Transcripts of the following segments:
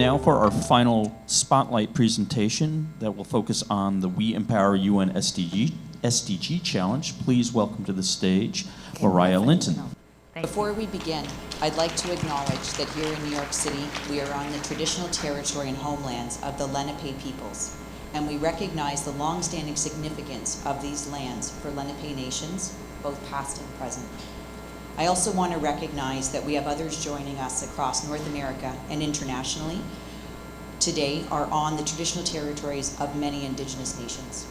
now for our final spotlight presentation that will focus on the WE Empower UN SDG Challenge. Please welcome to the stage Mariah Linton. Before we begin, I'd like to acknowledge that here in New York City, we are on the traditional territory and homelands of the Lenape peoples, and we recognize the long-standing significance of these lands for Lenape nations, both past and present. I also want to recognize that we have others joining us across North America and internationally today are on the traditional territories of many Indigenous nations.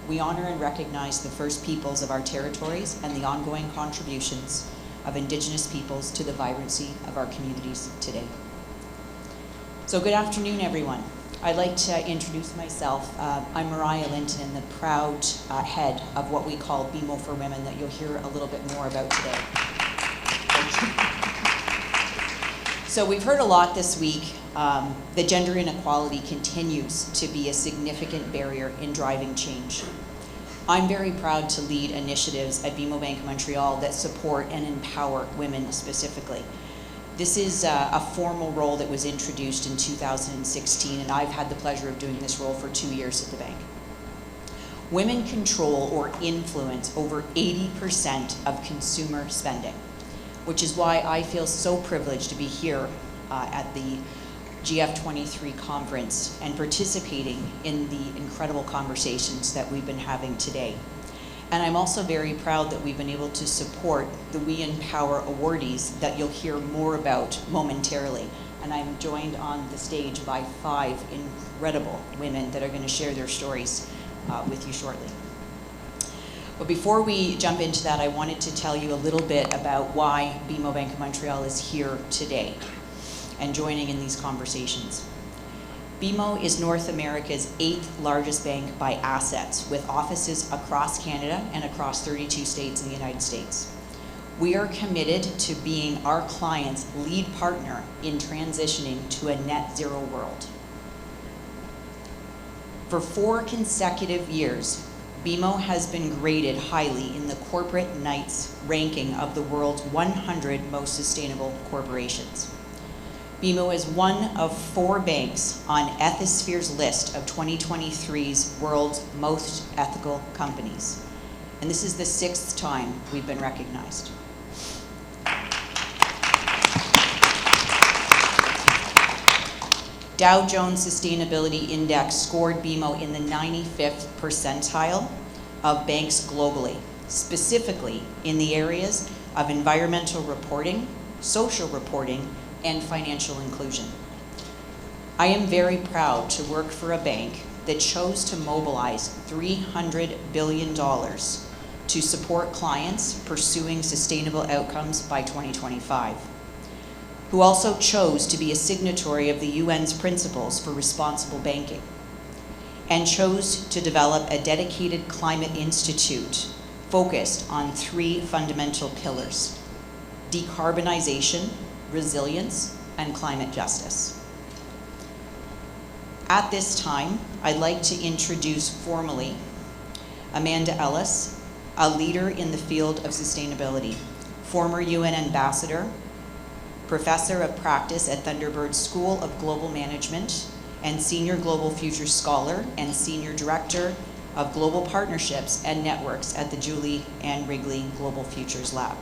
We honor and recognize the First Peoples of our territories and the ongoing contributions of Indigenous peoples to the vibrancy of our communities today. So good afternoon, everyone. I'd like to introduce myself. I'm Mariah Linton, and the proud head of what we call BMO for Women that you'll hear a little bit more about today. So we've heard a lot this week that gender inequality continues to be a significant barrier in driving change. I'm very proud to lead initiatives at BMO Bank Montreal that support and empower women specifically. This is a formal role that was introduced in 2016, and I've had the pleasure of doing this role for 2 years at the bank. Women control or influence over 80% of consumer spending, which is why I feel so privileged to be here at the GF23 conference and participating in the incredible conversations that we've been having today. And I'm also very proud that we've been able to support the WE Empower Awardees that you'll hear more about momentarily. And I'm joined on the stage by 5 incredible women that are going to share their stories with you shortly. But before we jump into that, I wanted to tell you a little bit about why BMO Bank of Montreal is here today and joining in these conversations. BMO is North America's 8th largest bank by assets, with offices across Canada and across 32 states in the United States. We are committed to being our clients' lead partner in transitioning to a net zero world. For 4 consecutive years, BMO has been graded highly in the Corporate Knights ranking of the world's 100 most sustainable corporations. BMO is one of 4 banks on Ethisphere's list of 2023's world's most ethical companies. And this is the 6th time we've been recognized. Dow Jones Sustainability Index scored BMO in the 95th percentile of banks globally, specifically in the areas of environmental reporting, social reporting, and financial inclusion. I am very proud to work for a bank that chose to mobilize $300 billion to support clients pursuing sustainable outcomes by 2025, who also chose to be a signatory of the UN's principles for responsible banking, and chose to develop a dedicated climate institute focused on 3 fundamental pillars: decarbonization, resilience, and climate justice. At this time, I'd like to introduce formally Amanda Ellis, a leader in the field of sustainability, former UN ambassador, professor of practice at Thunderbird School of Global Management, and senior global futures scholar and senior director of global partnerships and networks at the Julie and Wrigley Global Futures Lab.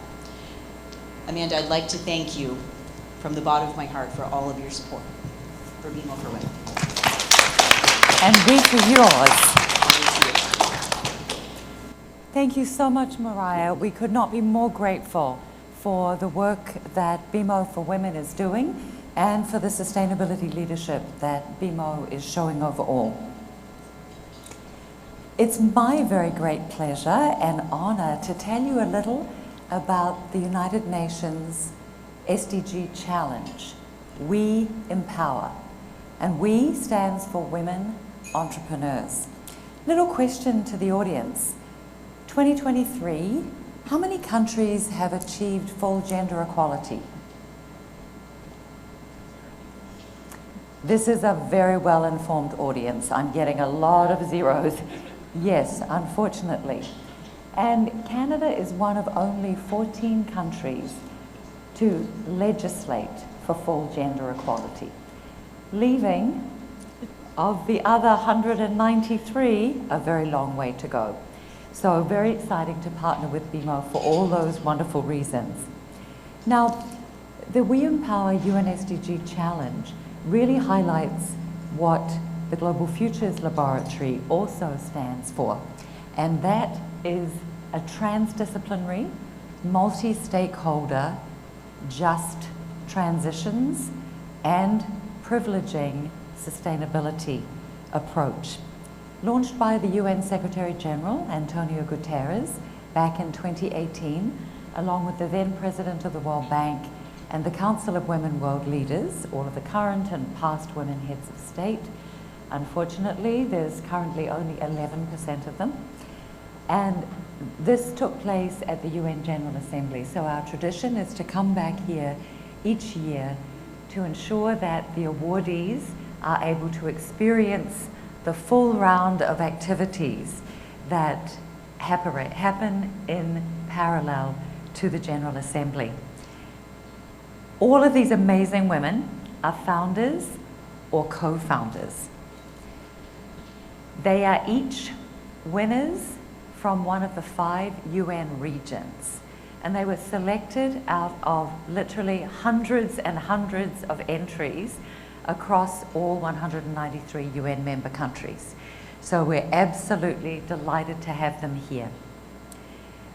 Amanda, I'd like to thank you from the bottom of my heart for all of your support for BMO for Women. And we for yours. Thank you so much, Mariah. We could not be more grateful for the work that BMO for Women is doing and for the sustainability leadership that BMO is showing overall. It's my very great pleasure and honor to tell you a little about the United Nations SDG Challenge, WE Empower. And WE stands for Women Entrepreneurs. Little question to the audience. 2023, how many countries have achieved full gender equality? This is a very well-informed audience. I'm getting a lot of zeros. Yes, unfortunately. And Canada is one of only 14 countries to legislate for full gender equality. leaving of the other 193 a very long way to go. So very exciting to partner with BMO for all those wonderful reasons. Now, the WE Empower UN SDG Challenge really highlights what the Global Futures Laboratory also stands for, and that is a transdisciplinary, multi-stakeholder, just transitions and privileging sustainability approach. Launched by the UN Secretary General, Antonio Guterres, back in 2018, along with the then President of the World Bank and the Council of Women World Leaders, all of the current and past women heads of state. Unfortunately, there's currently only 11% of them. And this took place at the UN General Assembly. So our tradition is to come back here each year to ensure that the awardees are able to experience the full round of activities that happen in parallel to the General Assembly. All of these amazing women are founders or co-founders. They are each winners from one of the 5 UN regions, and they were selected out of literally hundreds and hundreds of entries across all 193 UN member countries. So we're absolutely delighted to have them here.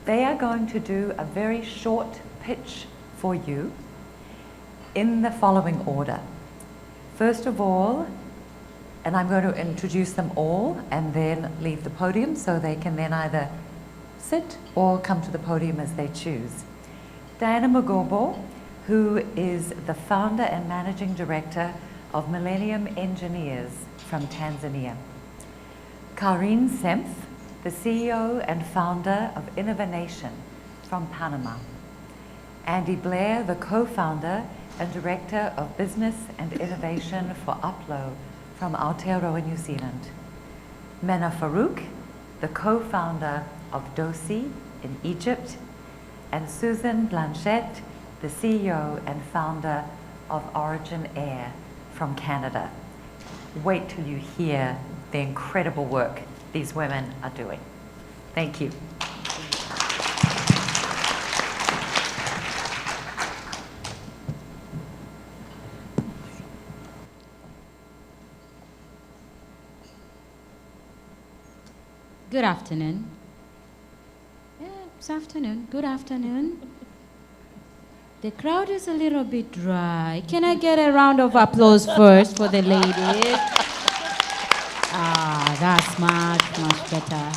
They are going to do a very short pitch for you in the following order. First of all, and I'm going to introduce them all and then leave the podium so they can then either sit or come to the podium as they choose. Diana Mbogo, who is the founder and managing director of Millennium Engineers from Tanzania. Karin Sempf, the CEO and founder of Innova from Panama. Andy Blair, the co-founder and director of business and innovation for Upflow from Aotearoa, New Zealand. Menna Farouk, the co-founder of Dosy in Egypt. And Susan Blanchet, the CEO and founder of Origen from Canada. Wait till you hear the incredible work these women are doing. Thank you. Good afternoon. Yeah, it's afternoon. Good afternoon. The crowd is a little bit dry. Can I get a round of applause first for the ladies? Ah, that's much better.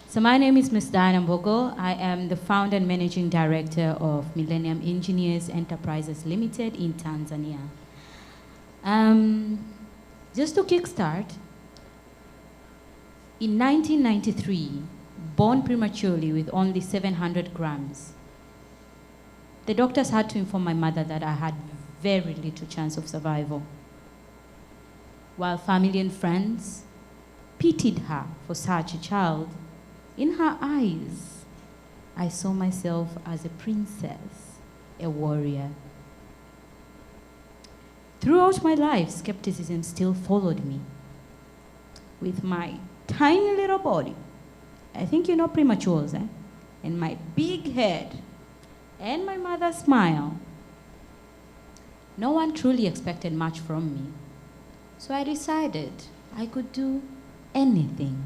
So my name is Ms. Diana Mbogo. I am the founder and managing director of Millennium Engineers Enterprises Limited in Tanzania. Just to kickstart, in 1993, born prematurely with only 700 grams, the doctors had to inform my mother that I had very little chance of survival. While family and friends pitied her for such a child, in her eyes, I saw myself as a princess, a warrior. Throughout my life, skepticism still followed me. With my tiny little body, I think you know prematures, and my big head, and my mother's smile, no one truly expected much from me. So I decided I could do anything.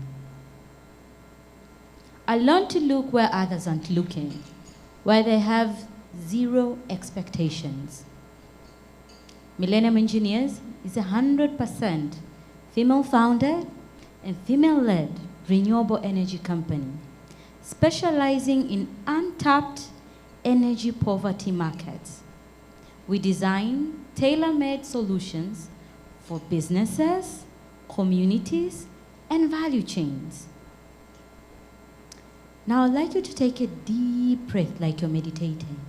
I learned to look where others aren't looking, where they have zero expectations. Millennium Engineers is 100% female-founded and female-led renewable energy company, specializing in untapped energy poverty markets. We design tailor-made solutions for businesses, communities, and value chains. Now I'd like you to take a deep breath like you're meditating.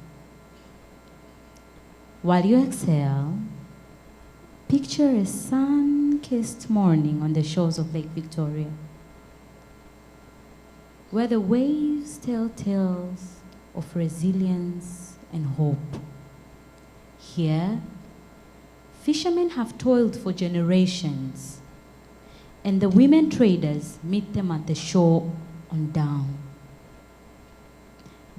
While you exhale, picture a sun-kissed morning on the shores of Lake Victoria, where the waves tell tales of resilience and hope. Here, Fishermen have toiled for generations, and the women traders meet them at the shore on down.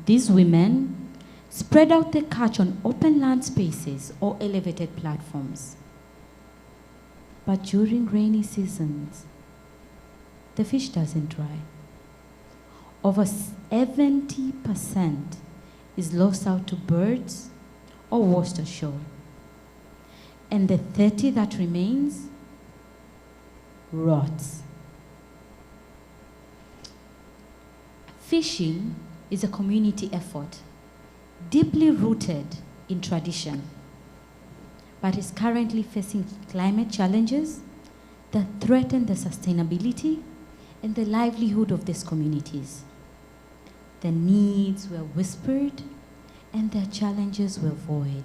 These women spread out the catch on open land spaces or elevated platforms. But during rainy seasons, the fish doesn't dry. Over 70% is lost out to birds or washed ashore. And the 30 that remains rots. Fishing is a community effort, deeply rooted in tradition, but is currently facing climate challenges that threaten the sustainability and the livelihood of these communities. Their needs were whispered and their challenges were void.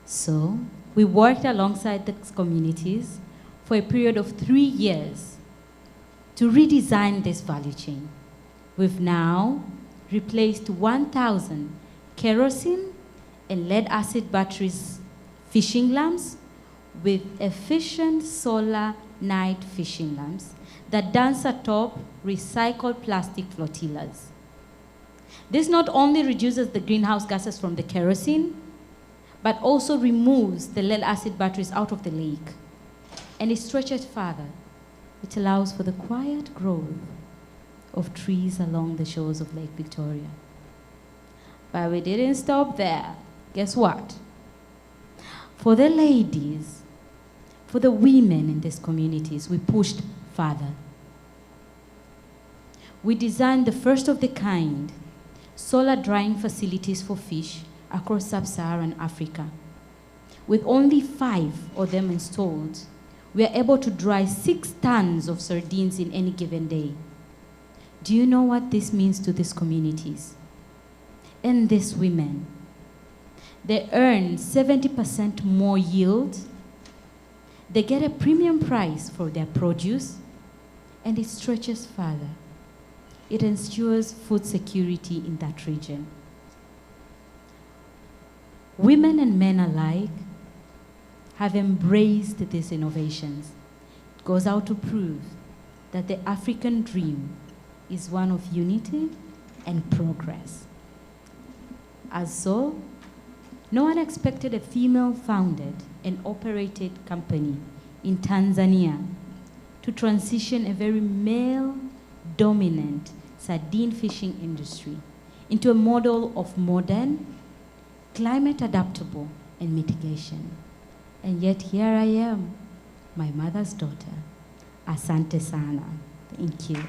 So we worked alongside these communities for a period of 3 years to redesign this value chain. We've now replaced 1,000 kerosene and lead acid batteries fishing lamps with efficient solar night fishing lamps that dance atop recycled plastic flotillas. This not only reduces the greenhouse gases from the kerosene, but also removes the lead acid batteries out of the lake. And it stretches further. It allows for the quiet growth of trees along the shores of Lake Victoria. But we didn't stop there. Guess what? For the ladies, for the women in these communities, we pushed further. We designed the first of the kind solar drying facilities for fish across sub-Saharan Africa. With only 5 of them installed, we are able to dry 6 tons of sardines in any given day. Do you know what this means to these communities and these women? They earn 70% more yield, they get a premium price for their produce, and it stretches further. It ensures food security in that region. Women and men alike have embraced these innovations. It goes out to prove that the African dream is one of unity and progress. As so, no one expected a female-founded and operated company in Tanzania to transition a very male-dominant sardine fishing industry into a model of modern, climate-adaptable, and mitigation. And yet here I am, my mother's daughter. Asante sana. Thank you.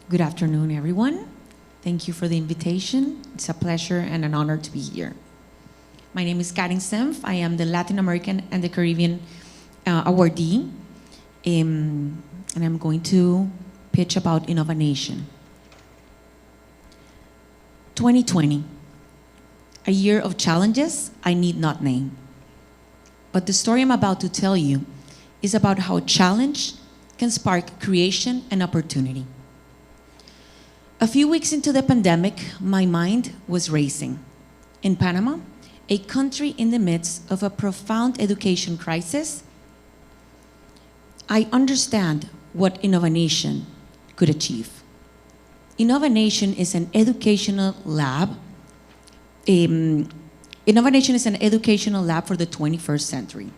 Good afternoon, everyone. Thank you for the invitation. It's a pleasure and an honor to be here. My name is Karin Sempf. I am the Latin American and the Caribbean awardee. And I'm going to pitch about Innova Nation. 2020, a year of challenges I need not name. But the story I'm about to tell you is about how challenge can spark creation and opportunity. A few weeks into the pandemic, my mind was racing. In Panama, a country in the midst of a profound education crisis, I understand what Innova Nation could achieve. Innova Nation is an educational lab. Innova Nation is an educational lab for the 21st century.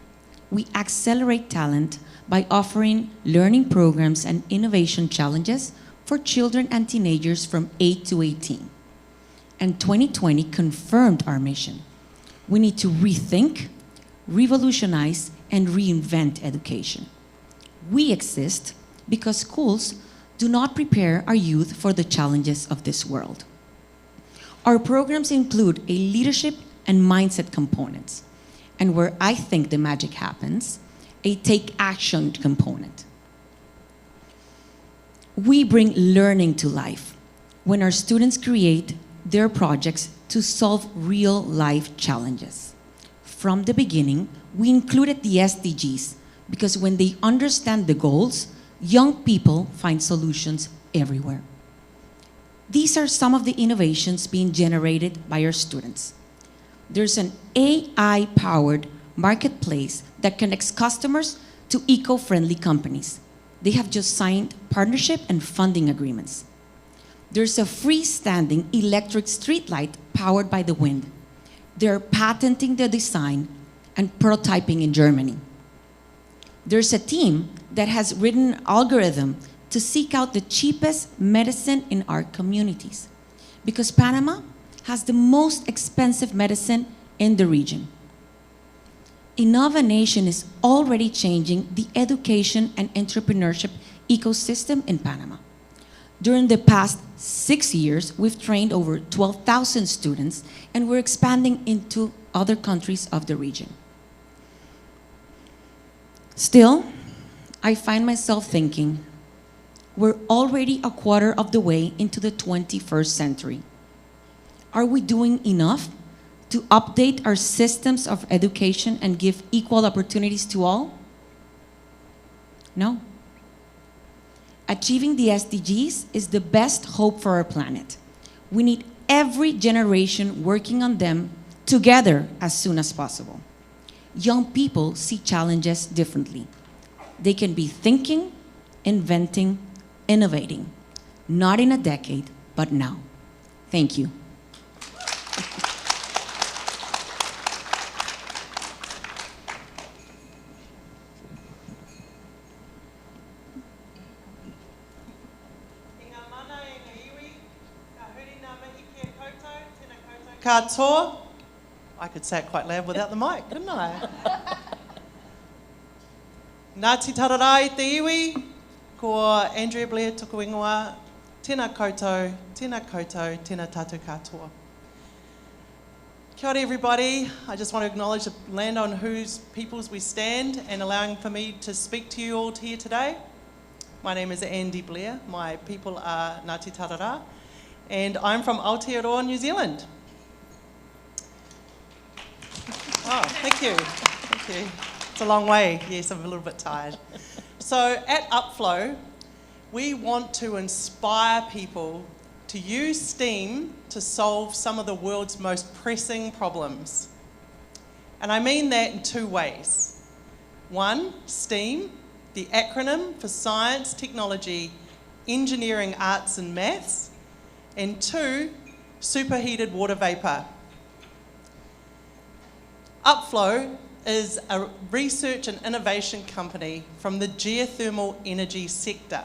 We accelerate talent by offering learning programs and innovation challenges for children and teenagers from 8 to 18. And 2020 confirmed our mission. We need to rethink, revolutionize, and reinvent education. We exist because schools do not prepare our youth for the challenges of this world. Our programs include a leadership and mindset components, and where I think the magic happens, a take action component. We bring learning to life when our students create their projects to solve real life challenges. From the beginning, we included the SDGs because when they understand the goals, young people find solutions everywhere. These are some of the innovations being generated by our students. There's an AI-powered marketplace that connects customers to eco-friendly companies. They have just signed partnership and funding agreements. There's a freestanding electric streetlight powered by the wind. They're patenting the design and prototyping in Germany. There's a team that has written an algorithm to seek out the cheapest medicine in our communities, because Panama has the most expensive medicine in the region. Innova Nation is already changing the education and entrepreneurship ecosystem in Panama. During the past 6 years, we've trained over 12,000 students, and we're expanding into other countries of the region. Still, I find myself thinking, we're already a quarter of the way into the 21st century. Are we doing enough to update our systems of education and give equal opportunities to all? No. Achieving the SDGs is the best hope for our planet. We need every generation working on them together as soon as possible. Young people see challenges differently. They can be thinking, inventing, innovating, not in a decade, but now. Thank you. Katoa. I could say it quite loud without the mic, couldn't I? Ngāti tarara i te iwi, ko Andrea, Blair, tuku ingoa, tēnā koutou, tēnā tātou katoa. Kia ora everybody. I just want to acknowledge the land on whose peoples we stand and allowing for me to speak to you all here today. My name is Andy Blair. My people are Ngāti Tarara, and I'm from Aotearoa, New Zealand. Oh, thank you. Thank you. It's a long way. Yes, I'm a little bit tired. So at Upflow, we want to inspire people to use STEAM to solve some of the world's most pressing problems. And I mean that in two ways. One, STEAM, the acronym for science, technology, engineering, arts and maths. And two, superheated water vapour. Upflow is a research and innovation company from the geothermal energy sector.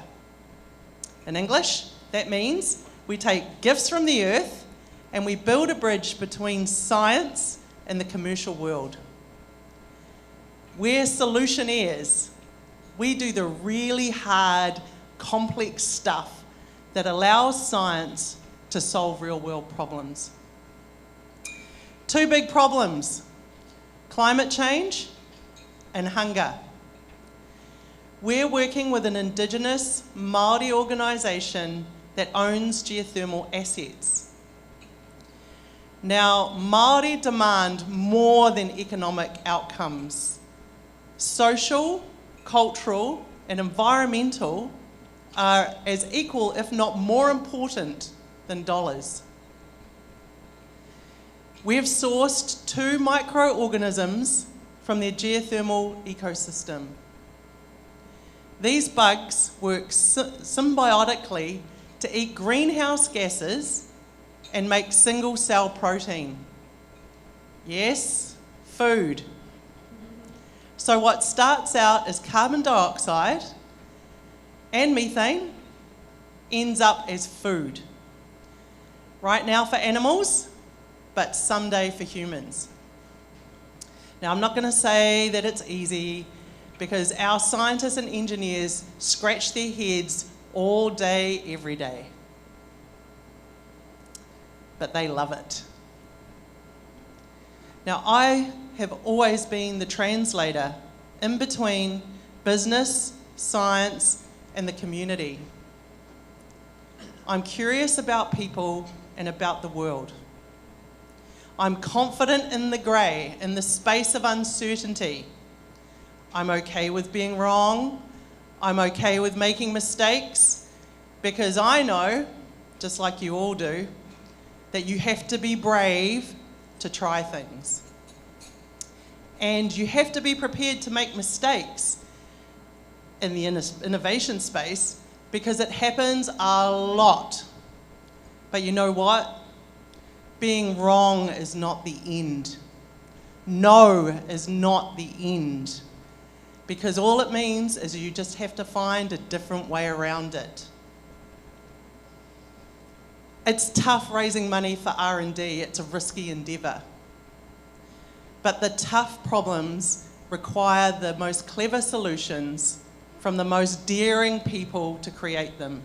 In English, that means we take gifts from the earth and we build a bridge between science and the commercial world. We're solutionaires. We do the really hard, complex stuff that allows science to solve real-world problems. Two big problems: climate change and hunger. We're working with an Indigenous Māori organisation that owns geothermal assets. Now, Māori demand more than economic outcomes. Social, cultural, and environmental are as equal, if not more important, than dollars. We've sourced 2 microorganisms from their geothermal ecosystem. These bugs work symbiotically to eat greenhouse gases and make single-cell protein. Yes, food. So what starts out as carbon dioxide and methane ends up as food. Right now for animals, but someday for humans. Now, I'm not going to say that it's easy, because our scientists and engineers scratch their heads all day, every day. But they love it. Now, I have always been the translator in between business, science, and the community. I'm curious about people and about the world. I'm confident in the grey, in the space of uncertainty. I'm okay with being wrong. I'm okay with making mistakes because I know, just like you all do, that you have to be brave to try things. And you have to be prepared to make mistakes in the innovation space because it happens a lot. But you know what? Being wrong is not the end. No is not the end. Because all it means is you just have to find a different way around it. It's tough raising money for R&D. It's a risky endeavour. But the tough problems require the most clever solutions from the most daring people to create them.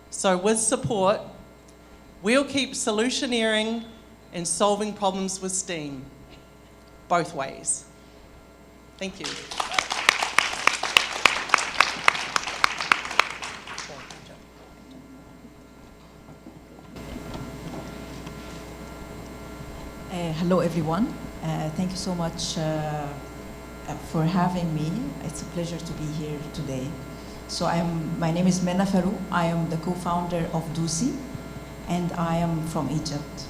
So with support, we'll keep solutioneering and solving problems with STEAM, both ways. Thank you. Hello, everyone. Thank you so much for having me. It's a pleasure to be here today. So my name is Menna Farouk. I am the co-founder of Dosy, and I am from Egypt.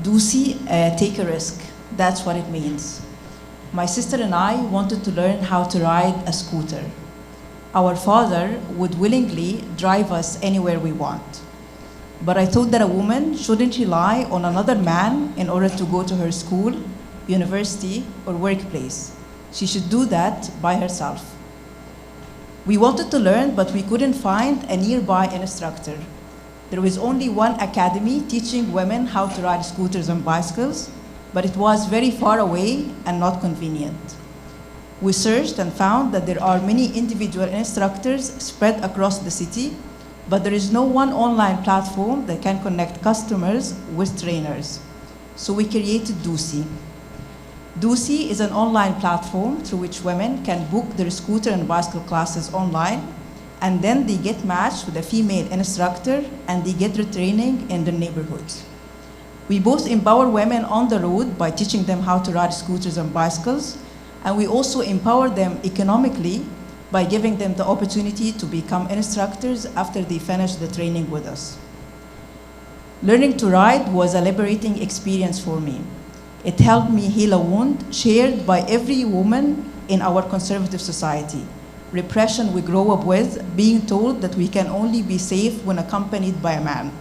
Dosy, take a risk. That's what it means. My sister and I wanted to learn how to ride a scooter. Our father would willingly drive us anywhere we want. But I thought that a woman shouldn't rely on another man in order to go to her school, university, or workplace. She should do that by herself. We wanted to learn, but we couldn't find a nearby instructor. There was only one academy teaching women how to ride scooters and bicycles, but it was very far away and not convenient. We searched and found that there are many individual instructors spread across the city, but there is no one online platform that can connect customers with trainers. So we created Dosy. Dosy is an online platform through which women can book their scooter and bicycle classes online, and then they get matched with a female instructor and they get retraining in their neighborhoods. We both empower women on the road by teaching them how to ride scooters and bicycles, and we also empower them economically by giving them the opportunity to become instructors after they finish the training with us. Learning to ride was a liberating experience for me. It helped me heal a wound shared by every woman in our conservative society. Repression we grow up with, being told that we can only be safe when accompanied by a man.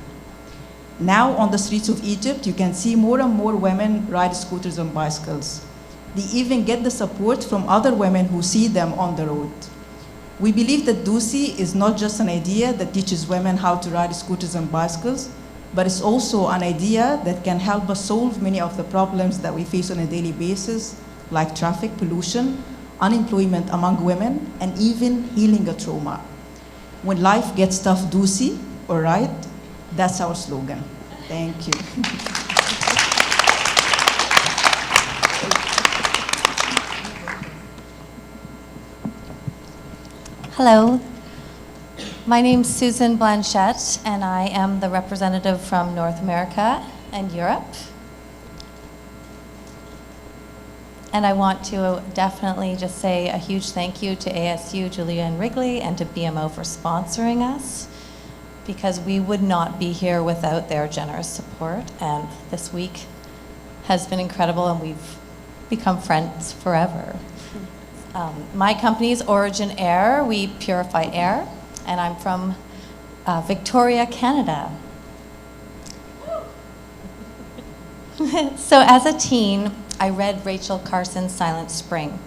Now on the streets of Egypt, you can see more and more women ride scooters and bicycles. They even get the support from other women who see them on the road. We believe that Dosy is not just an idea that teaches women how to ride scooters and bicycles, but it's also an idea that can help us solve many of the problems that we face on a daily basis, like traffic pollution, unemployment among women, and even healing a trauma. When life gets tough, Dosy, or right? That's our slogan. Thank you. Hello, my name's Susan Blanchet, and I am the representative from North America and Europe. And I want to definitely just say a huge thank you to ASU, Julia and Wrigley, and to BMO for sponsoring us, because we would not be here without their generous support. And this week has been incredible, and we've become friends forever. My company is Origen Air. We purify air, and I'm from Victoria, Canada. So as a teen, I read Rachel Carson's Silent Spring,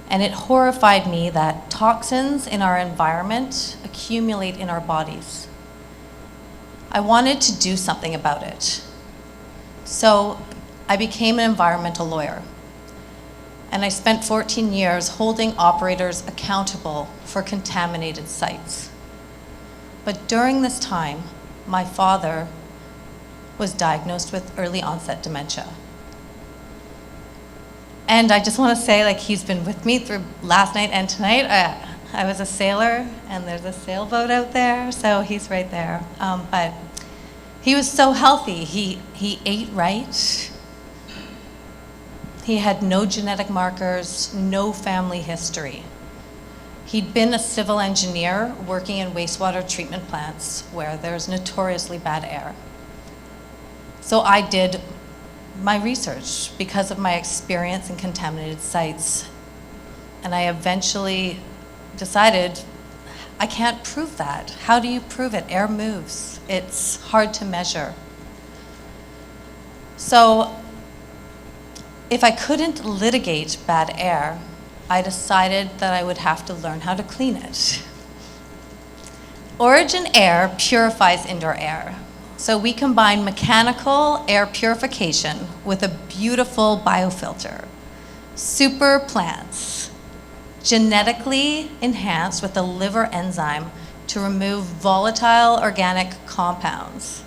and it horrified me that toxins in our environment accumulate in our bodies. I wanted to do something about it. So I became an environmental lawyer, and I spent 14 years holding operators accountable for contaminated sites. But during this time, my father was diagnosed with early onset dementia. And I just want to say, like, he's been with me through last night and tonight. I was a sailor, and there's a sailboat out there, so he's right there. But he was so healthy. He ate right. He had no genetic markers, no family history. He'd been a civil engineer working in wastewater treatment plants where there's notoriously bad air. So I did my research because of my experience in contaminated sites. And I eventually decided, I can't prove that. How do you prove it? Air moves. It's hard to measure. So if I couldn't litigate bad air, I decided that I would have to learn how to clean it. Origen Air purifies indoor air. So we combine mechanical air purification with a beautiful biofilter. Super plants, genetically enhanced with a liver enzyme to remove volatile organic compounds.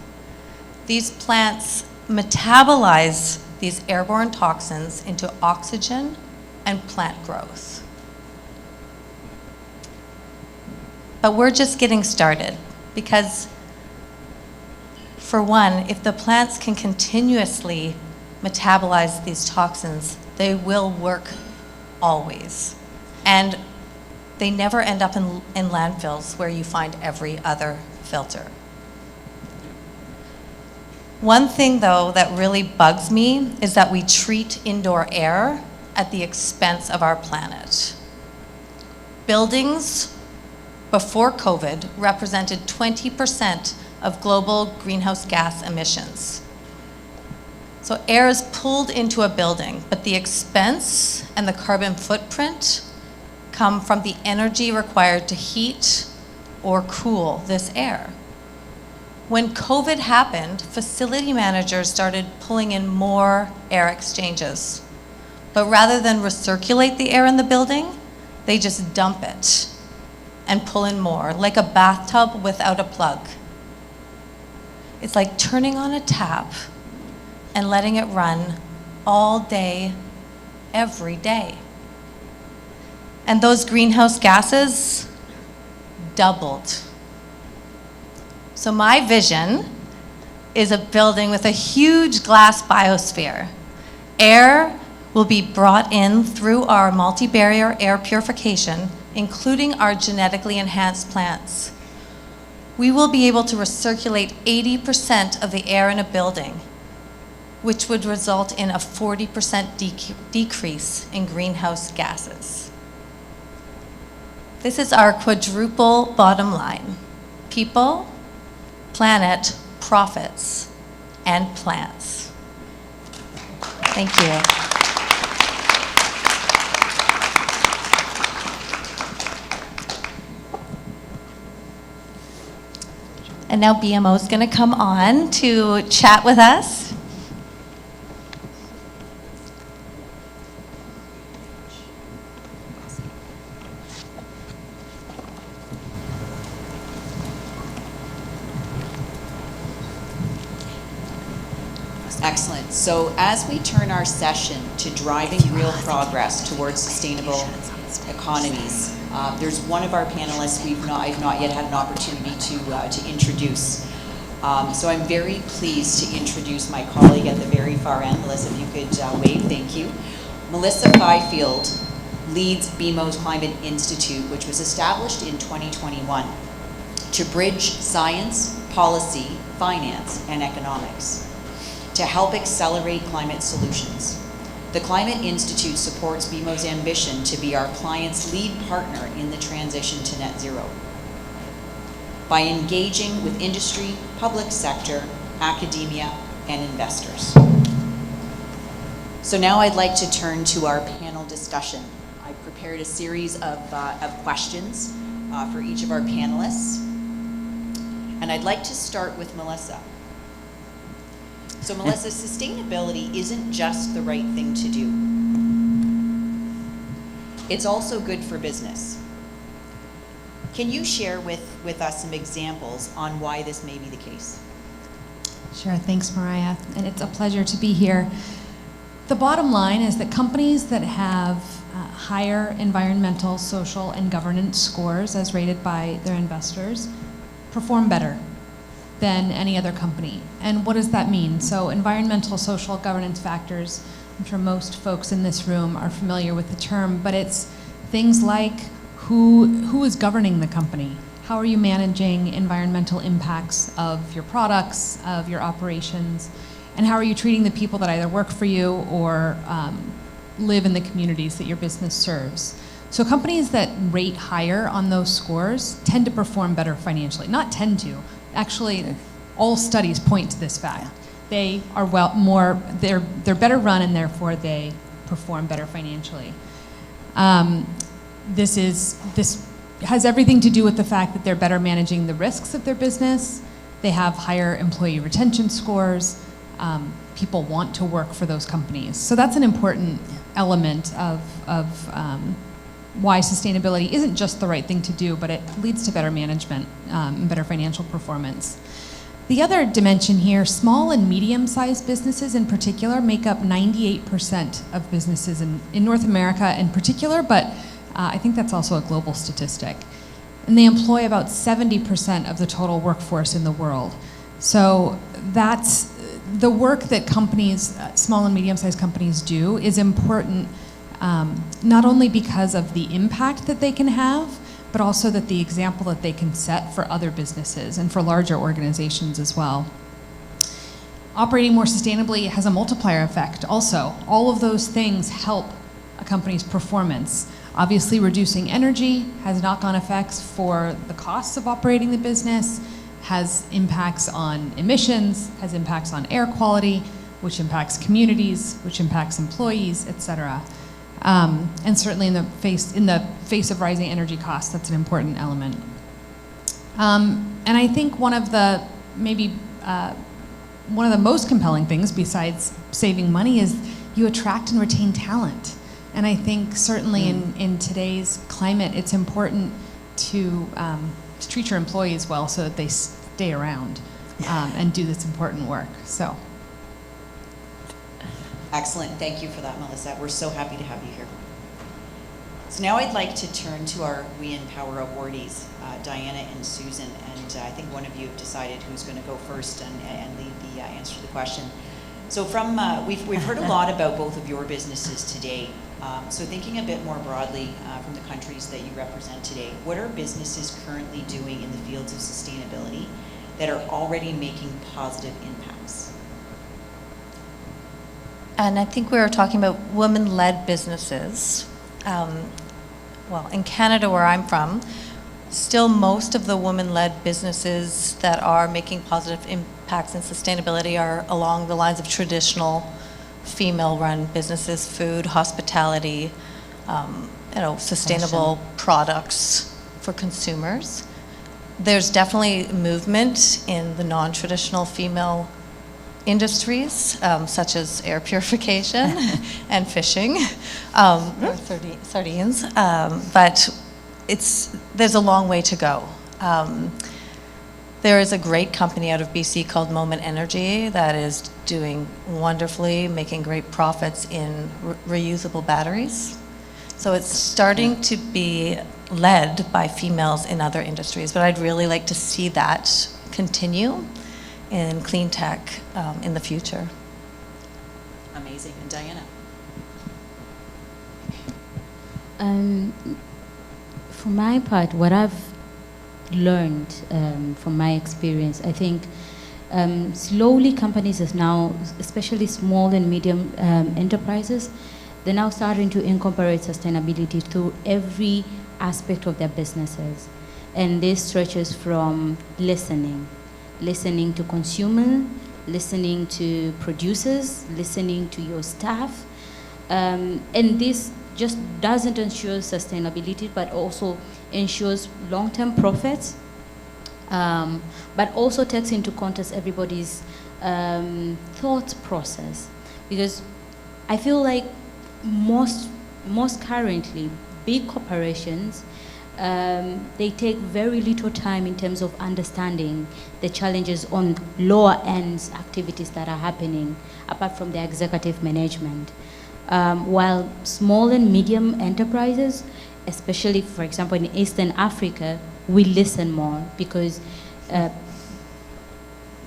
These plants metabolize these airborne toxins into oxygen and plant growth. But we're just getting started because, for one, if the plants can continuously metabolize these toxins, they will work always. And they never end up in landfills where you find every other filter. One thing, though, that really bugs me is that we treat indoor air at the expense of our planet. Buildings before COVID represented 20% of global greenhouse gas emissions. So air is pulled into a building, but the expense and the carbon footprint come from the energy required to heat or cool this air. When COVID happened, facility managers started pulling in more air exchanges. But rather than recirculate the air in the building, they just dump it and pull in more, like a bathtub without a plug. It's like turning on a tap and letting it run all day, every day. And those greenhouse gases doubled. So my vision is a building with a huge glass biosphere. Air will be brought in through our multi-barrier air purification, including our genetically enhanced plants. We will be able to recirculate 80% of the air in a building, which would result in a 40% decrease in greenhouse gases. This is our quadruple bottom line: people, planet, profits, and plants. Thank you. And now BMO is going to come on to chat with us. Excellent. So as we turn our session to driving real progress towards sustainable economies, there's one of our panelists I've not yet had an opportunity to introduce. So I'm very pleased to introduce my colleague at the very far end. Melissa, if you could wave, thank you. Melissa Fifield leads BMO's Climate Institute, which was established in 2021 to bridge science, policy, finance, and economics to help accelerate climate solutions. The Climate Institute supports BMO's ambition to be our client's lead partner in the transition to net zero by engaging with industry, public sector, academia, and investors. So now I'd like to turn to our panel discussion. I've prepared a series of questions for each of our panelists. And I'd like to start with Melissa. So Melissa, sustainability isn't just the right thing to do. It's also good for business. Can you share with us some examples on why this may be the case? Sure, thanks Mariah, and it's a pleasure to be here. The bottom line is that companies that have higher environmental, social, and governance scores as rated by their investors perform better than any other company. And what does that mean? So environmental, social, governance factors I'm sure most folks in this room are familiar with the term, but it's things like who is governing the company? How are you managing environmental impacts of your products, of your operations? And how are you treating the people that either work for you or live in the communities that your business serves? So companies that rate higher on those scores tend to perform better financially. Not tend to, actually, all studies point to this fact. They are they're better run, and therefore they perform better financially. This has everything to do with the fact that they're better managing the risks of their business. They have higher employee retention scores. People want to work for those companies. So that's an important element of why sustainability isn't just the right thing to do, but it leads to better management and better financial performance. The other dimension here, small and medium-sized businesses in particular make up 98% of businesses in North America in particular, but I think that's also a global statistic. And they employ about 70% of the total workforce in the world. So that's the work that companies, small and medium-sized companies do is important, not only because of the impact that they can have, but also that the example that they can set for other businesses and for larger organizations as well. Operating more sustainably has a multiplier effect also. All of those things help a company's performance. Obviously, reducing energy has knock-on effects for the costs of operating the business, has impacts on emissions, has impacts on air quality, which impacts communities, which impacts employees, et cetera. And certainly in the face of rising energy costs, that's an important element. And I think one of the most compelling things besides saving money is you attract and retain talent. And I think certainly in today's climate, it's important to treat your employees well so that they stay around and do this important work. So. Excellent. Thank you for that, Melissa. We're so happy to have you here. So now I'd like to turn to our WE Empower awardees, Diana and Susan. And I think one of you have decided who's going to go first and lead the answer to the question. So we've heard a lot about both of your businesses today. So thinking a bit more broadly from the countries that you represent today, what are businesses currently doing in the fields of sustainability that are already making positive impacts? And I think we were talking about women-led businesses. Well, in Canada, where I'm from, still most of the women-led businesses that are making positive impacts in sustainability are along the lines of traditional female-run businesses, food, hospitality, sustainable products for consumers. There's definitely movement in the non-traditional female industries, such as air purification and fishing, or sardines, but there's a long way to go. There is a great company out of BC called Moment Energy that is doing wonderfully, making great profits in reusable batteries. So it's starting to be led by females in other industries, but I'd really like to see that continue in clean tech in the future. Amazing. And Diana? For my part, what I've learned from my experience, I think slowly companies is now, especially small and medium enterprises, they're now starting to incorporate sustainability through every aspect of their businesses. And this stretches from listening to consumers, listening to producers, listening to your staff. And this just doesn't ensure sustainability, but also ensures long-term profits, but also takes into context everybody's thought process. Because I feel like most currently, big corporations, they take very little time in terms of understanding the challenges on lower ends activities that are happening, apart from the executive management. While small and medium enterprises, especially, for example, in Eastern Africa, we listen more because,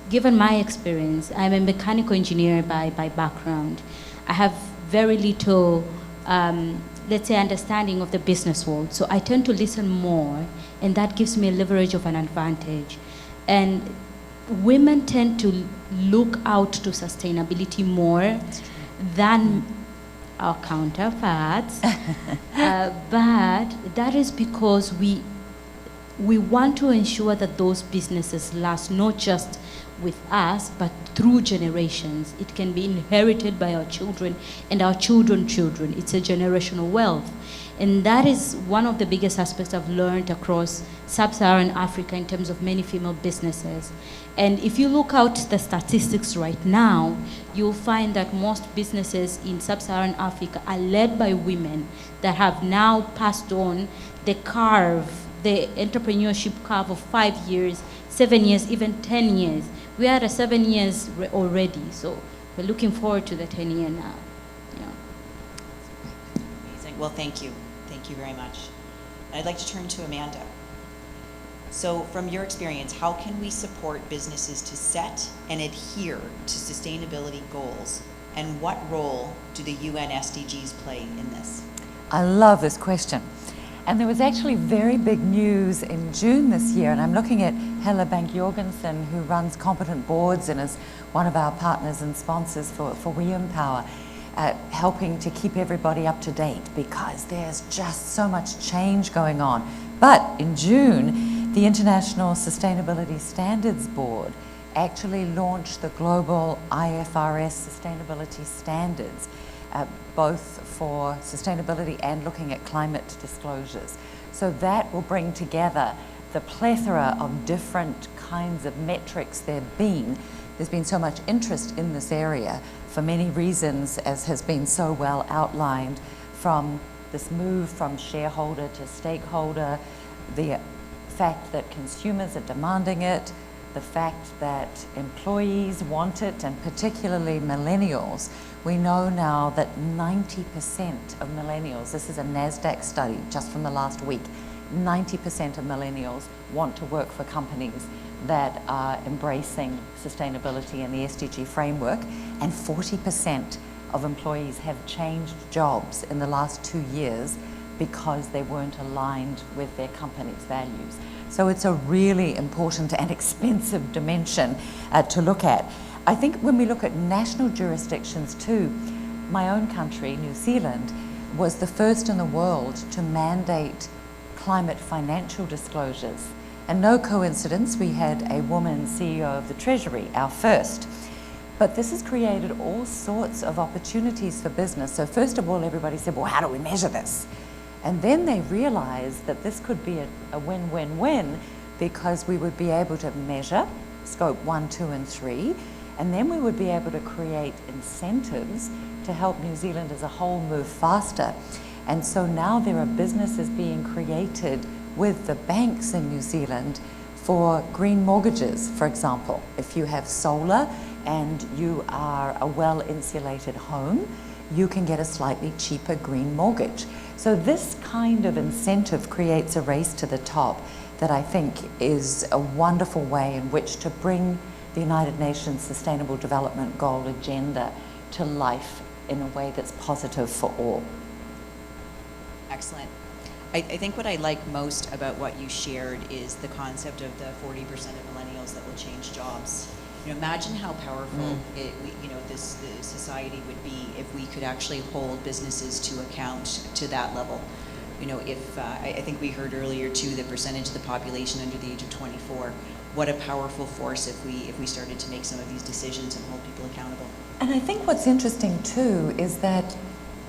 given my experience, I'm a mechanical engineer by background. I have very little, let's say, understanding of the business world. So I tend to listen more, and that gives me a leverage of an advantage. And women tend to look out to sustainability more than our counterparts. But that is because we want to ensure that those businesses last not just with us, but through generations. It can be inherited by our children and our children's children. It's a generational wealth. And that is one of the biggest aspects I've learned across sub-Saharan Africa in terms of many female businesses. And if you look out the statistics right now, you'll find that most businesses in sub-Saharan Africa are led by women that have now passed on the entrepreneurship curve of 5 years, 7 years, even 10 years. We are at 7 years already, so we're looking forward to the 10-year now. Yeah. Amazing. Well, thank you. Thank you very much. I'd like to turn to Amanda. So from your experience, how can we support businesses to set and adhere to sustainability goals? And what role do the UN SDGs play in this? I love this question. And there was actually very big news in June this year, and I'm looking at Helle Bank-Jorgensen, who runs Competent Boards and is one of our partners and sponsors for WE Empower, helping to keep everybody up to date because there's just so much change going on. But in June, the International Sustainability Standards Board actually launched the global IFRS sustainability standards, both for sustainability and looking at climate disclosures. So that will bring together the plethora of different kinds of metrics there's been so much interest in this area for many reasons, as has been so well outlined, from this move from shareholder to stakeholder, the fact that consumers are demanding it, the fact that employees want it, and particularly millennials. We know now that 90% of millennials, this is a NASDAQ study just from the last week, 90% of millennials want to work for companies that are embracing sustainability in the SDG framework, and 40% of employees have changed jobs in the last 2 years because they weren't aligned with their company's values. So it's a really important and expensive dimension to look at. I think when we look at national jurisdictions too, my own country, New Zealand, was the first in the world to mandate climate financial disclosures. And no coincidence, we had a woman CEO of the Treasury, our first. But this has created all sorts of opportunities for business. So first of all, everybody said, well, how do we measure this? And then they realized that this could be a win-win-win because we would be able to measure scope 1, 2, and 3, and then we would be able to create incentives to help New Zealand as a whole move faster. And so now there are businesses being created with the banks in New Zealand for green mortgages, for example. If you have solar and you are a well-insulated home, you can get a slightly cheaper green mortgage. So this kind of incentive creates a race to the top that I think is a wonderful way in which to bring the United Nations Sustainable Development Goal agenda to life in a way that's positive for all. Excellent. I think what I like most about what you shared is the concept of the 40% of millennials that will change jobs. You know, imagine how powerful this society would be if we could actually hold businesses to account to that level. You know, if I think we heard earlier too, the percentage of the population under the age of 24. What a powerful force if we started to make some of these decisions and hold people accountable. And I think what's interesting too is that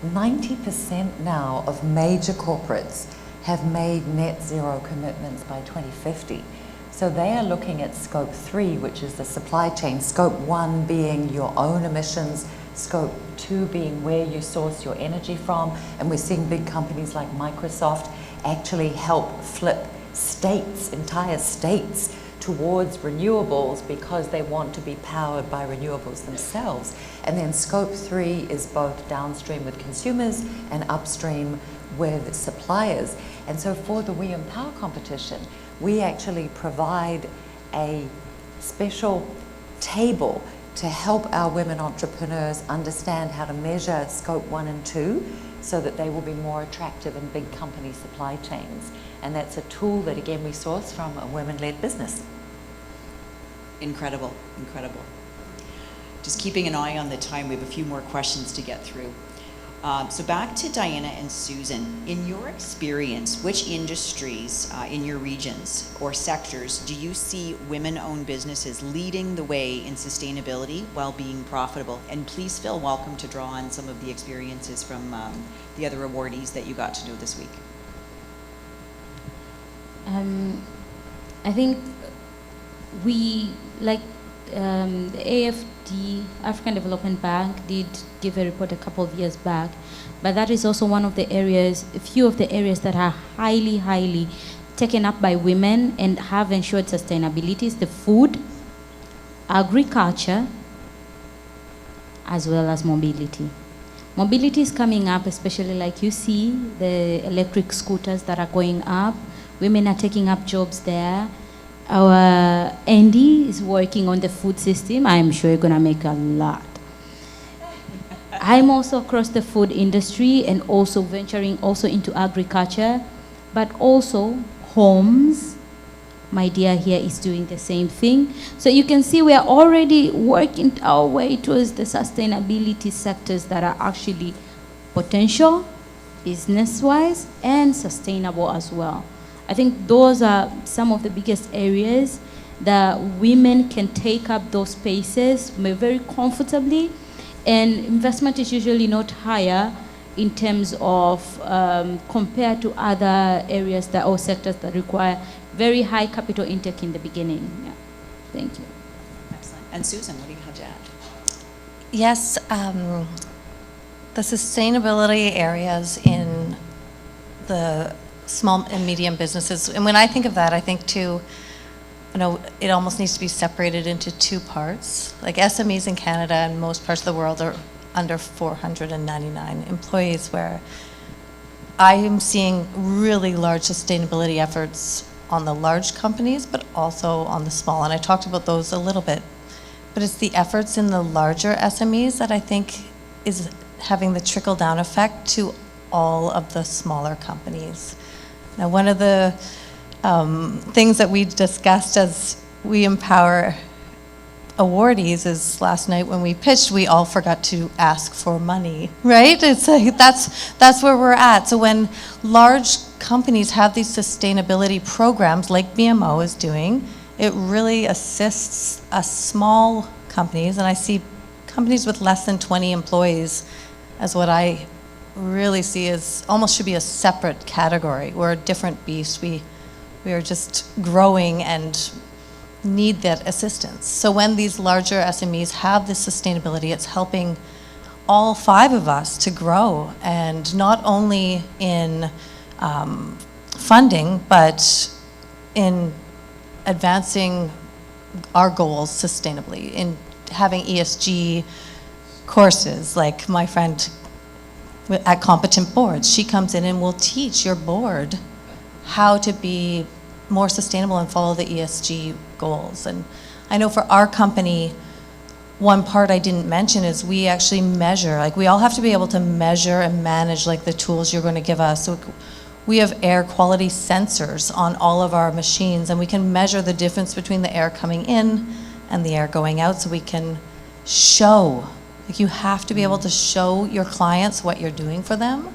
90% now of major corporates have made net zero commitments by 2050. So they are looking at scope 3, which is the supply chain, scope 1 being your own emissions, scope 2 being where you source your energy from, and we're seeing big companies like Microsoft actually help flip states, entire states, towards renewables because they want to be powered by renewables themselves. And then scope 3 is both downstream with consumers and upstream with suppliers. And so for the WE Empower competition, we actually provide a special table to help our women entrepreneurs understand how to measure scope 1 and 2 so that they will be more attractive in big company supply chains. And that's a tool that, again, we source from a women-led business. Incredible, incredible. Just keeping an eye on the time, we have a few more questions to get through. So back to Diana and Susan. In your experience, which industries in your regions or sectors do you see women-owned businesses leading the way in sustainability while being profitable? And please feel welcome to draw on some of the experiences from the other awardees that you got to know this week. I think we, like the AFD, African Development Bank, did give a report a couple of years back, but that is also one of the areas, a few of the areas that are highly, highly taken up by women and have ensured sustainability is the food, agriculture, as well as mobility. Mobility is coming up, especially like you see, the electric scooters that are going up. Women are taking up jobs there. Our Andy is working on the food system. I'm sure you're going to make a lot. I'm also across the food industry and also venturing also into agriculture, but also homes. My dear here is doing the same thing. So you can see we are already working our way towards the sustainability sectors that are actually potential, business-wise, and sustainable as well. I think those are some of the biggest areas that women can take up those spaces very comfortably, and investment is usually not higher in terms of compared to other areas that or sectors that require very high capital intake in the beginning. Yeah. Thank you. Excellent. And Susan, what do you have to add? Yes, the sustainability areas in the small and medium businesses, and when I think of that, I think too, you know, it almost needs to be separated into two parts. Like SMEs in Canada and most parts of the world are under 499 employees, where I am seeing really large sustainability efforts on the large companies, but also on the small, and I talked about those a little bit. But it's the efforts in the larger SMEs that I think is having the trickle-down effect to all of the smaller companies. Now, one of the things that we discussed as WE Empower awardees is last night when we pitched, we all forgot to ask for money, right? It's like that's where we're at. So when large companies have these sustainability programs like BMO is doing, it really assists us small companies, and I see companies with less than 20 employees as what I really see as almost should be a separate category. We're a different beast. We are just growing and need that assistance. So when these larger SMEs have this sustainability, it's helping all five of us to grow, and not only in funding, but in advancing our goals sustainably, in having ESG courses, like my friend at Competent Boards. She comes in and will teach your board how to be more sustainable and follow the ESG goals. And I know for our company, one part I didn't mention is we actually measure, like we all have to be able to measure and manage like the tools you're going to give us. So we have air quality sensors on all of our machines, and we can measure the difference between the air coming in and the air going out, so we can show. Like you have to be able to show your clients what you're doing for them.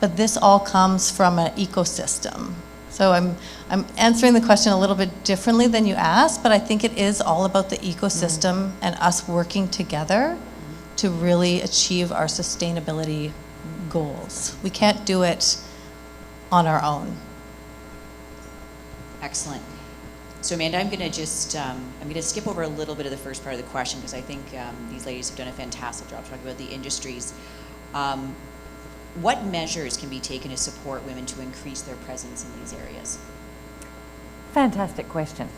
But this all comes from an ecosystem. So I'm answering the question a little bit differently than you asked, but I think it is all about the ecosystem and us working together to really achieve our sustainability goals. We can't do it on our own. Excellent. So Amanda, I'm going to skip over a little bit of the first part of the question, because I think these ladies have done a fantastic job talking about the industries. What measures can be taken to support women to increase their presence in these areas? Fantastic question.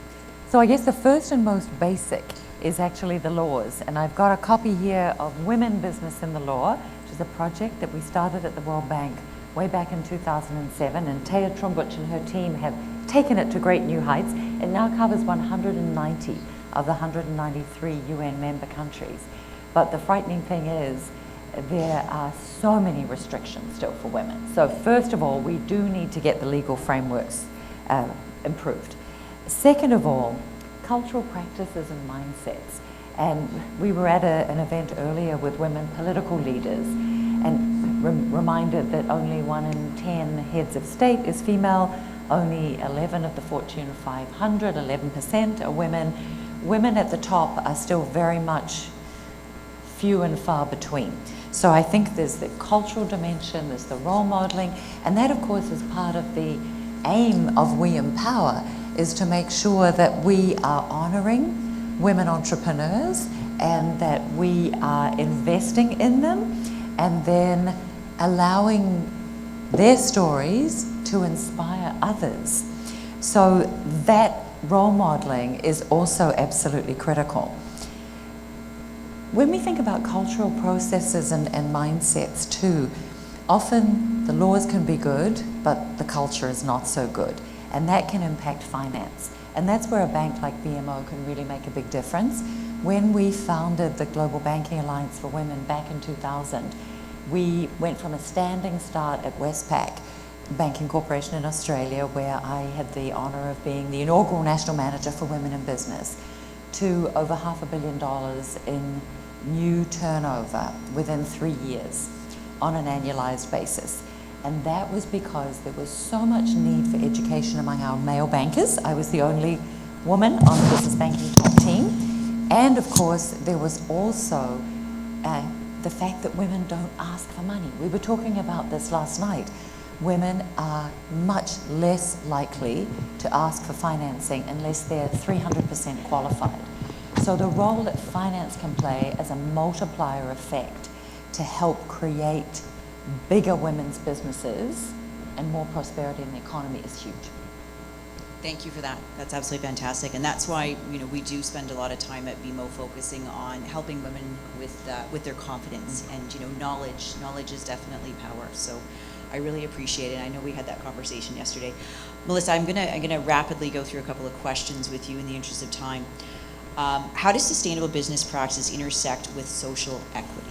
So I guess the first and most basic is actually the laws. And I've got a copy here of Women Business in the Law, which is a project that we started at the World Bank way back in 2007. And Taya Trumbuch and her team have taken it to great new heights. It now covers 190 of the 193 UN member countries. But the frightening thing is there are so many restrictions still for women. So first of all, we do need to get the legal frameworks improved. Second of all, cultural practices and mindsets. And we were at an event earlier with women political leaders and reminded that only 1 in 10 heads of state is female, only 11 of the Fortune 500, 11% are women. Women at the top are still very much few and far between. So I think there's the cultural dimension, there's the role modeling, and that of course is part of the aim of WE Empower, is to make sure that we are honoring women entrepreneurs and that we are investing in them and then allowing their stories to inspire others. So that role modeling is also absolutely critical. When we think about cultural processes and mindsets too, often the laws can be good, but the culture is not so good, and that can impact finance. And that's where a bank like BMO can really make a big difference. When we founded the Global Banking Alliance for Women back in 2000, we went from a standing start at Westpac Banking Corporation in Australia, where I had the honor of being the inaugural national manager for women in business, to over $500 million in new turnover within 3 years on an annualized basis. And that was because there was so much need for education among our male bankers. I was the only woman on the business banking top team. And of course, there was also the fact that women don't ask for money. We were talking about this last night. Women are much less likely to ask for financing unless they're 300% qualified. So the role that finance can play as a multiplier effect to help create bigger women's businesses and more prosperity in the economy is huge. Thank you for that. That's absolutely fantastic, and that's why we do spend a lot of time at BMO focusing on helping women with their confidence and knowledge. Knowledge is definitely power. So I really appreciate it. I know we had that conversation yesterday. Melissa, I'm gonna rapidly go through a couple of questions with you in the interest of time. How does sustainable business practices intersect with social equity?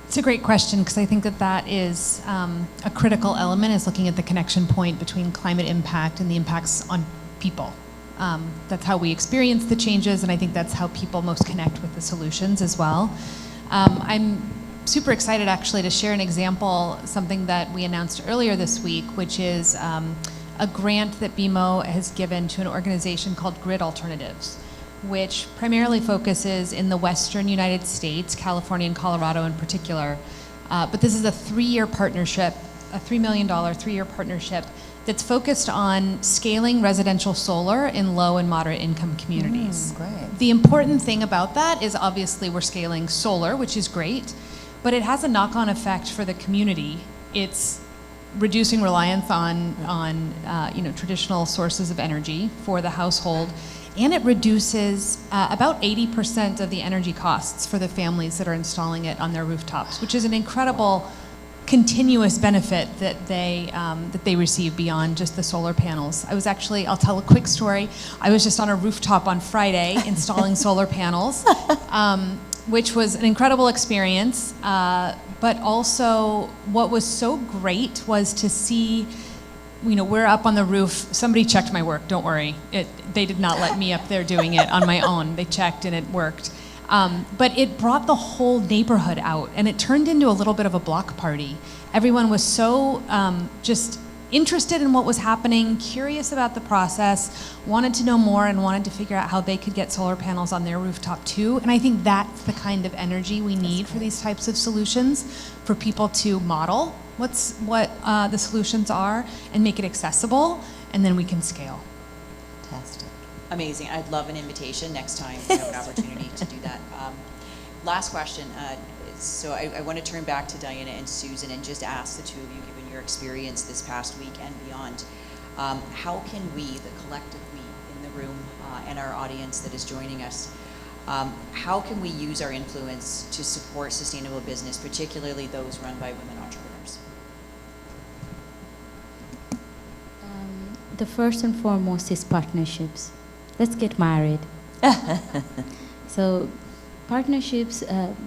It's a great question, because I think that is a critical element, is looking at the connection point between climate impact and the impacts on people. That's how we experience the changes, and I think that's how people most connect with the solutions as well. I'm super excited actually to share an example, something that we announced earlier this week, which is a grant that BMO has given to an organization called Grid Alternatives, which primarily focuses in the western United States, California and Colorado in particular. But this is a 3-year partnership, a $3 million 3-year partnership that's focused on scaling residential solar in low and moderate income communities. Great. The important thing about that is obviously we're scaling solar, which is great, but it has a knock-on effect for the community. It's reducing reliance on traditional sources of energy for the household, and it reduces about 80% of the energy costs for the families that are installing it on their rooftops, which is an incredible continuous benefit that they receive beyond just the solar panels. I'll tell a quick story. I was just on a rooftop on Friday installing solar panels, which was an incredible experience. But also what was so great was to see, we're up on the roof. Somebody checked my work, don't worry. They did not let me up there doing it on my own. They checked and it worked. But it brought the whole neighborhood out, and it turned into a little bit of a block party. Everyone was so just interested in what was happening, curious about the process, wanted to know more, and wanted to figure out how they could get solar panels on their rooftop too. And I think that's the kind of energy we need for these types of solutions, for people to model what the solutions are and make it accessible, and then we can scale. Fantastic. Amazing. I'd love an invitation next time we have an opportunity to do that. Last question. So I want to turn back to Diana and Susan and just ask the two of you, given your experience this past week and beyond, how can we, the collective we in the room and our audience that is joining us, how can we use our influence to support sustainable business, particularly those run by women entrepreneurs? The first and foremost is partnerships. Let's get married. So partnerships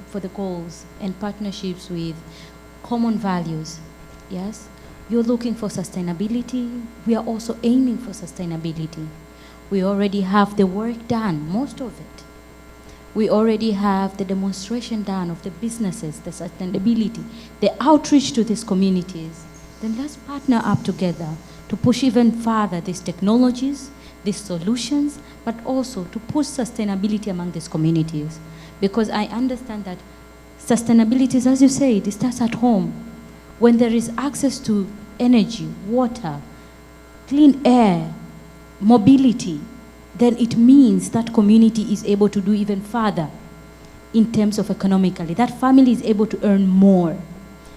for the goals and partnerships with common values, yes? You're looking for sustainability. We are also aiming for sustainability. We already have the work done, most of it. We already have the demonstration done of the businesses, the sustainability, the outreach to these communities. Then let's partner up together to push even further these technologies, these solutions, but also to push sustainability among these communities. Because I understand that sustainability is, as you say, it starts at home. When there is access to energy, water, clean air, mobility, then it means that community is able to do even further in terms of economically. That family is able to earn more.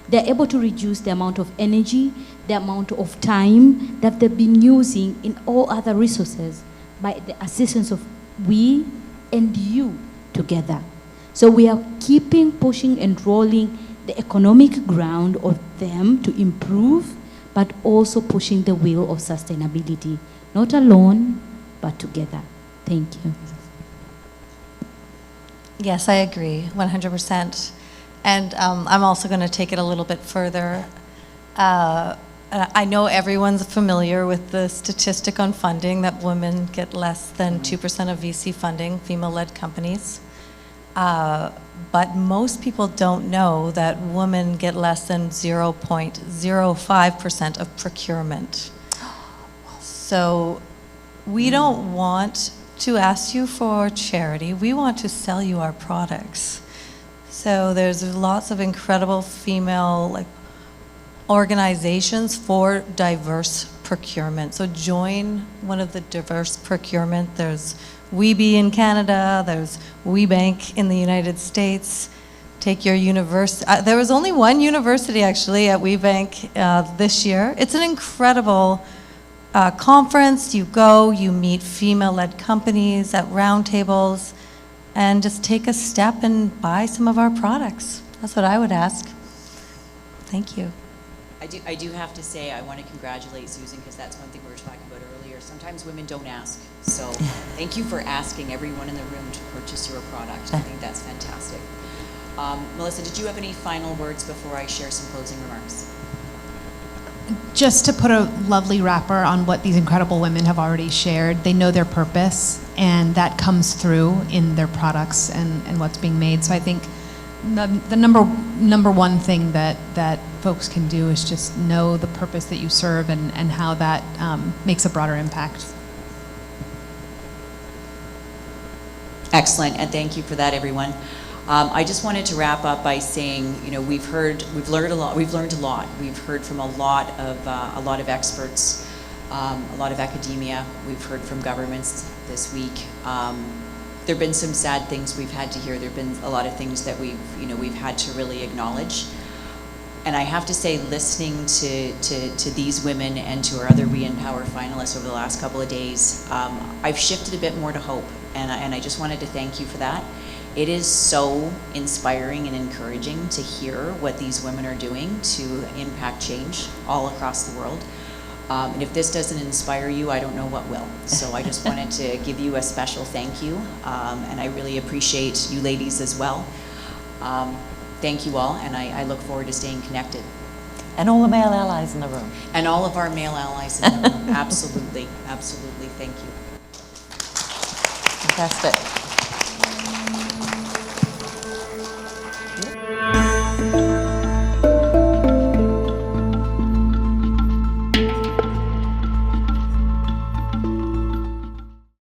They're able to reduce the amount of energy, the amount of time that they've been using in all other resources by the assistance of we and you together. So we are keeping pushing and rolling the economic ground of them to improve, but also pushing the wheel of sustainability, not alone, but together. Thank you. Yes, I agree, 100%. And I'm also going to take it a little bit further. I know everyone's familiar with the statistic on funding that women get less than 2% of VC funding, female-led companies. But most people don't know that women get less than 0.05% of procurement. So we don't want to ask you for charity. We want to sell you our products. So there's lots of incredible female organizations for diverse procurement. So join one of the diverse procurement. There's WE in Canada, there's WE Bank in the United States. Take your university. There was only one university actually at WE Bank this year. It's an incredible conference. You go, you meet female-led companies at roundtables, and just take a step and buy some of our products. That's what I would ask. Thank you. I do have to say, I want to congratulate Susan, because that's one thing we were talking about earlier. Sometimes women don't ask. So thank you for asking everyone in the room to purchase your product. I think that's fantastic. Melissa, did you have any final words before I share some closing remarks? Just to put a lovely wrapper on what these incredible women have already shared, they know their purpose, and that comes through in their products and what's being made. So I think the number one thing that folks can do is just know the purpose that you serve and how that makes a broader impact. Excellent, and thank you for that, everyone. I just wanted to wrap up by saying, we've learned a lot. We've heard from a lot of experts, a lot of academia. We've heard from governments this week. There have been some sad things we've had to hear. There have been a lot of things that we've had to really acknowledge. And I have to say, listening to these women and to our other WE Empower finalists over the last couple of days, I've shifted a bit more to hope, and I just wanted to thank you for that. It is so inspiring and encouraging to hear what these women are doing to impact change all across the world. And if this doesn't inspire you, I don't know what will. So I just wanted to give you a special thank you, and I really appreciate you ladies as well. Thank you all, and I look forward to staying connected. And all the male allies in the room. And all of our male allies in the room. Absolutely, absolutely. Thank you. Fantastic.